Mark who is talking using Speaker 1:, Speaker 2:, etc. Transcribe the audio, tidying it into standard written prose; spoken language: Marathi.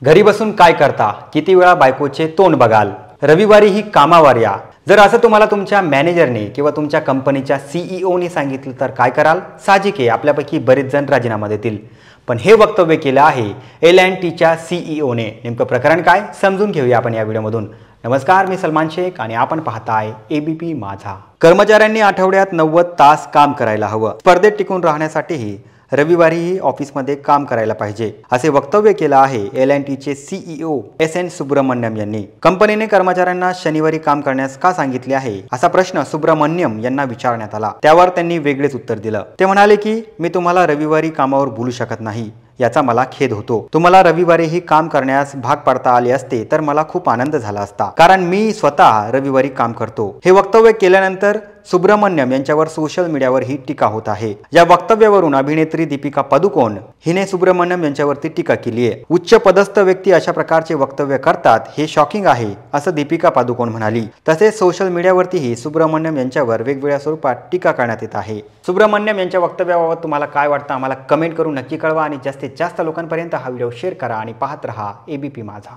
Speaker 1: घरी बसून काय करता? किती वेळा बायकोचे तोंड बघाल? रविवारी ही कामावर या. जर असं तुम्हाला तुमच्या मॅनेजरने किंवा तुमच्या कंपनीच्या सीईओने सांगितलं तर काय कराल? साहजिक आहे, आपल्यापैकी बरेच जण राजीनामा देतील. पण हे वक्तव्य केलं आहे L&Tच्या सीईओने. नेमकं प्रकरण काय समजून घेऊया आपण या व्हिडिओमधून. नमस्कार, मी सलमान शेख आणि आपण पाहताय एबीपी माझा. कर्मचाऱ्यांनी आठवड्यात 90 तास काम करायला हवं. स्पर्धेत टिकून राहण्यासाठीही रविवारीही ऑफिसमध्ये काम करायला पाहिजे, असे वक्तव्य केलं आहे L&Tचे सीईओ SN सुब्रमण्यम यांनी. कंपनीने कर्मचाऱ्यांना शनिवारी काम करण्यास का सांगितले आहे, असा प्रश्न सुब्रमण्यम यांना विचारण्यात आला. त्यावर त्यांनी वेगळेच उत्तर दिलं. ते म्हणाले की मी तुम्हाला रविवारी कामावर बोलू शकत नाही, याचा मला खेद होतो. तुम्हाला रविवारीही काम करण्यास भाग पाडता आले असते तर मला खूप आनंद झाला असता, कारण मी स्वतः रविवारी काम करतो. हे वक्तव्य केल्यानंतर सुब्रमण्यम यांच्यावर सोशल मीडियावर ही टीका होत आहे. या वक्तव्यावरून अभिनेत्री दीपिका पदुकोण हिने सुब्रमण्यम यांच्यावरती टीका केली आहे. उच्च पदस्थ व्यक्ती अशा प्रकारचे वक्तव्य करतात हे शॉकिंग आहे, असं दीपिका पदुकोण म्हणाली. तसेच सोशल मीडियावरतीही सुब्रमण्यम यांच्यावर वेगवेगळ्या स्वरूपात टीका करण्यात येत आहे. सुब्रमण्यम यांच्या वक्तव्याबाबत तुम्हाला काय वाटतं आम्हाला कमेंट करून नक्की कळवा आणि जास्तीत जास्त लोकांपर्यंत हा व्हिडिओ शेअर करा आणि पाहत रहा एबीपी माझा.